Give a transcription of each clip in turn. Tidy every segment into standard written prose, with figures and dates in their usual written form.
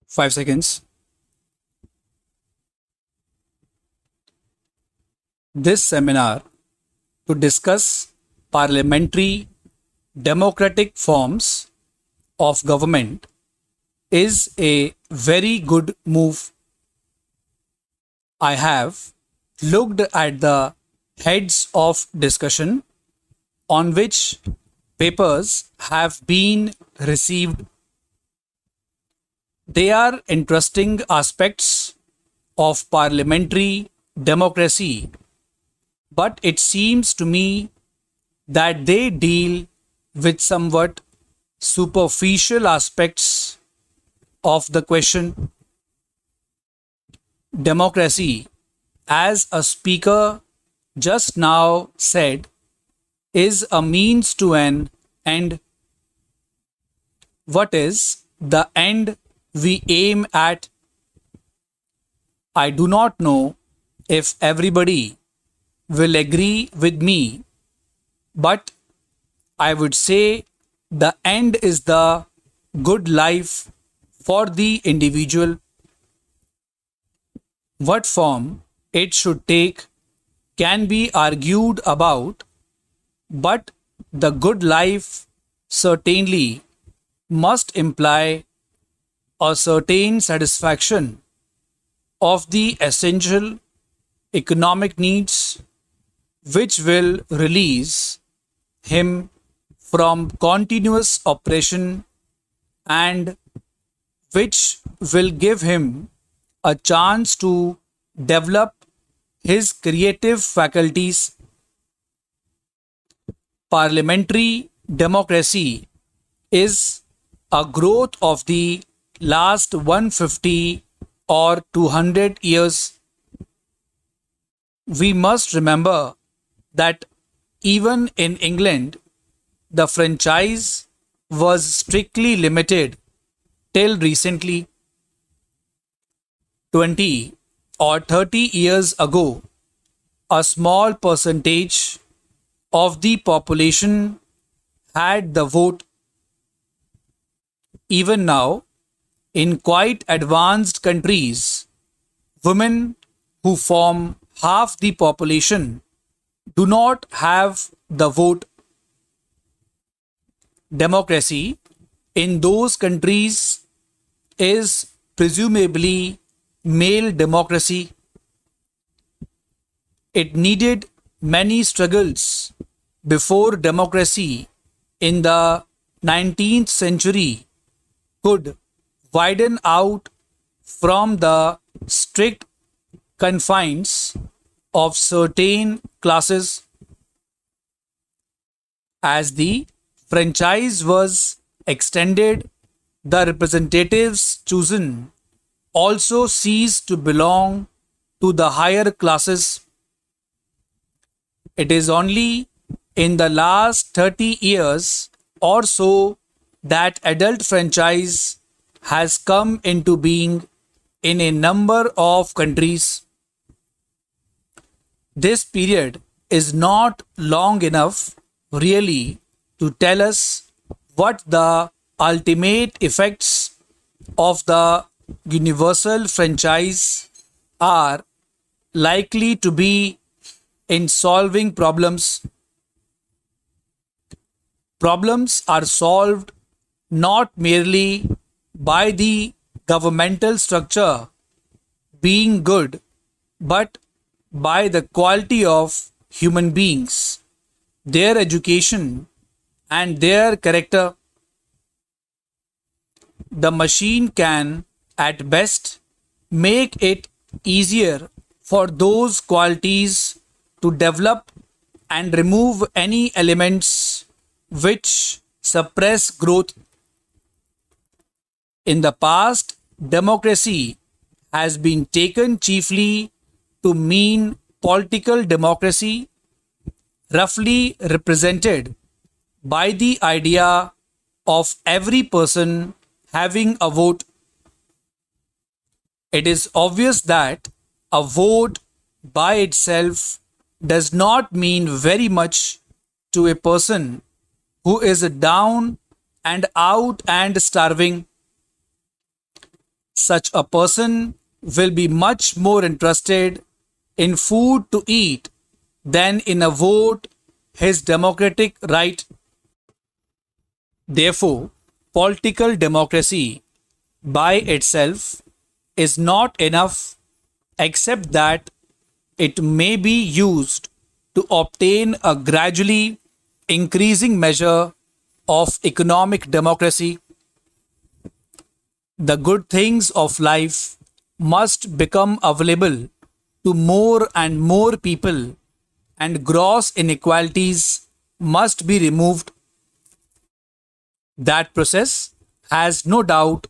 5 seconds. This seminar to discuss parliamentary democratic forms of government is a very good move. I have looked at the heads of discussion on which papers have been received. They are interesting aspects of parliamentary democracy, but it seems to me that they deal with somewhat superficial aspects of the question. Democracy, as a speaker just now said, is a means to an end. What is the end we aim at? I do not know if everybody will agree with me, but I would say the end is the good life for the individual. What form it should take can be argued about, but the good life certainly must imply a certain satisfaction of the essential economic needs which will release him from continuous oppression and which will give him a chance to develop his creative faculties. Parliamentary democracy is a growth of the last 150 or 200 years. We must remember that even in England, the franchise was strictly limited till recently. 20 or 30 years ago, a small percentage of the population had the vote. Even now, in quite advanced countries, women who form half the population do not have the vote. Democracy in those countries is presumably male democracy. It needed many struggles before democracy in the 19th century could widen out from the strict confines of certain classes. As the franchise was extended, the representatives chosen also ceased to belong to the higher classes. It is only in the last 30 years or so that adult franchise has come into being in a number of countries. This period is not long enough, really, to tell us what the ultimate effects of the universal franchise are likely to be in solving problems. Problems are solved not merely by the governmental structure being good, but by the quality of human beings, their education, and their character. The machine can, at best, make it easier for those qualities to develop and remove any elements which suppress growth. In the past, democracy has been taken chiefly to mean political democracy, roughly represented by the idea of every person having a vote. It is obvious that a vote by itself does not mean very much to a person who is down and out and starving. Such a person will be much more interested in food to eat than in a vote, his democratic right. Therefore, political democracy by itself is not enough, except that it may be used to obtain a gradually increasing measure of economic democracy. The good things of life must become available to more and more people, and gross inequalities must be removed. That process has no doubt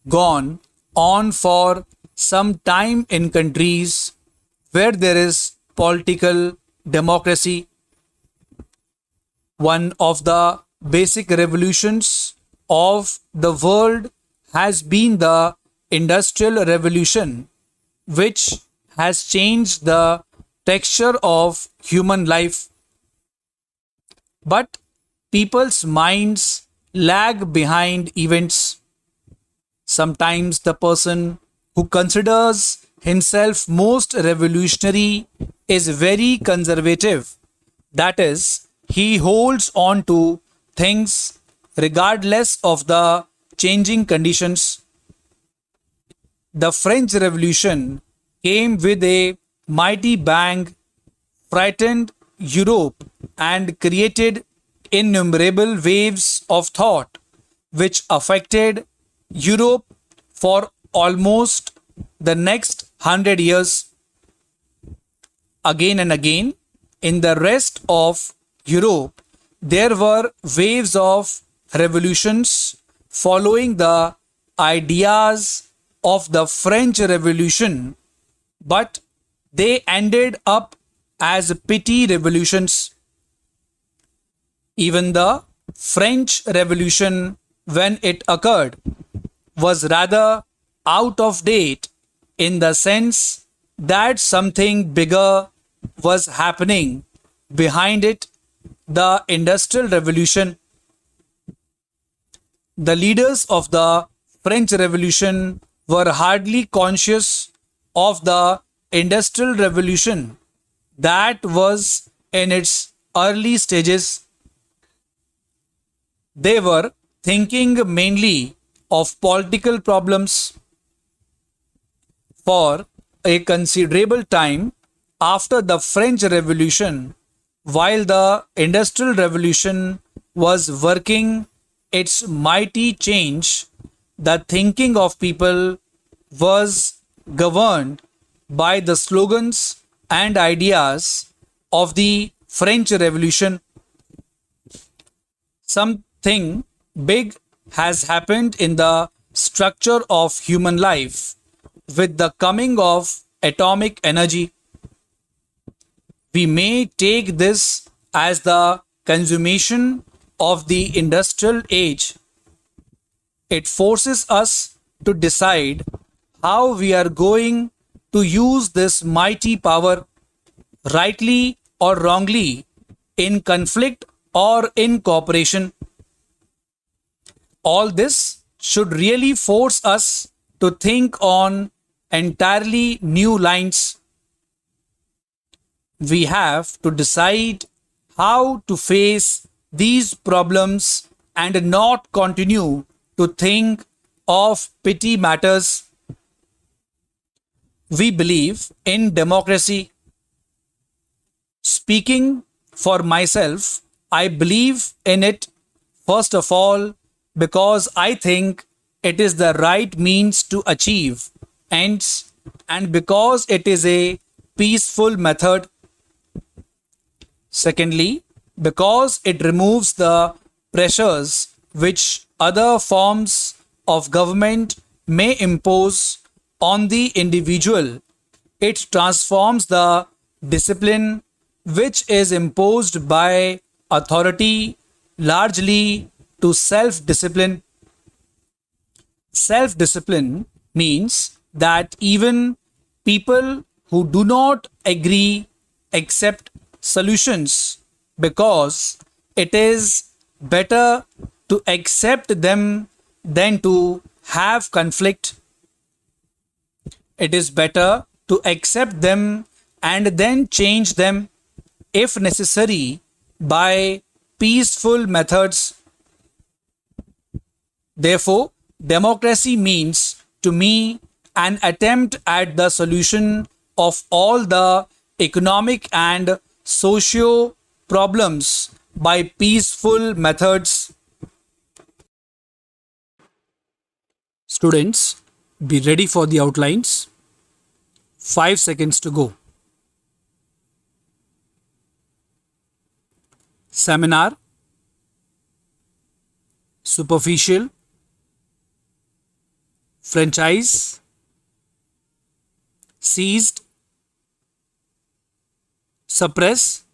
gone on for some time in countries where there is political democracy. One of the basic revolutions of the world has been the Industrial Revolution, which has changed the texture of human life. But people's minds lag behind events. Sometimes the person who considers himself most revolutionary is very conservative. That is, he holds on to things regardless of the changing conditions. The French Revolution came with a mighty bang, frightened Europe, and created innumerable waves of thought which affected Europe for almost the next 100 years. Again and again, in the rest of Europe, there were waves of revolutions following the ideas of the French Revolution, but they ended up as petty revolutions. Even the French Revolution, when it occurred, was rather out of date in the sense that something bigger was happening behind it, the Industrial Revolution. The leaders of the French Revolution were hardly conscious of the Industrial Revolution that was in its early stages. They were thinking mainly of political problems. For a considerable time after the French Revolution, while the Industrial Revolution was working its mighty change, the thinking of people was governed by the slogans and ideas of the French Revolution. Something big has happened in the structure of human life with the coming of atomic energy. We may take this as the consummation of the industrial age. It forces us to decide how we are going to use this mighty power, rightly or wrongly, in conflict or in cooperation. All this should really force us to think on entirely new lines. We have to decide how to face these problems and not continue to think of petty matters. We believe in democracy. Speaking for myself, I believe in it first of all because I think it is the right means to achieve ends and because it is a peaceful method. Secondly, because it removes the pressures which other forms of government may impose on the individual. It transforms the discipline which is imposed by authority largely to self discipline. Self discipline means that even people who do not agree accept solutions because it is better to accept them than to have conflict. It is better to accept them and then change them if necessary by peaceful methods. Therefore, democracy means to me an attempt at the solution of all the economic and socio problems by peaceful methods. Students, be ready for the outlines. 5 seconds to go. Seminar, superficial, franchise, seized, suppress.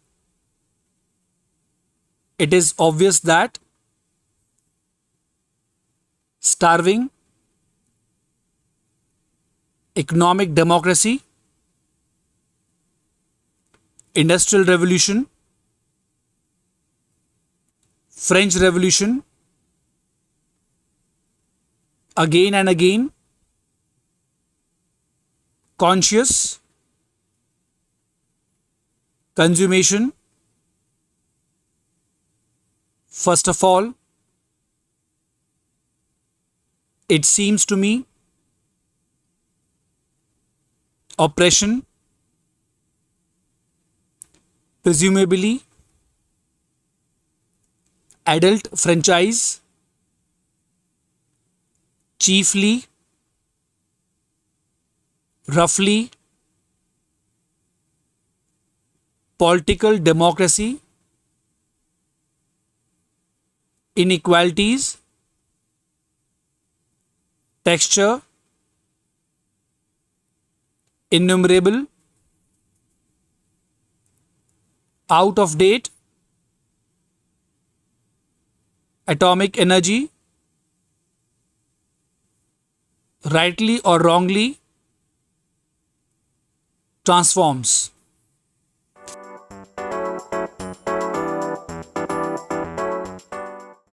It is obvious that starving, economic democracy, industrial revolution, French Revolution, again and again, conscious, consummation, first of all, it seems to me, oppression, presumably, adult franchise, chiefly, roughly, political democracy, inequalities, texture, innumerable, out of date, atomic energy, rightly or wrongly, transforms.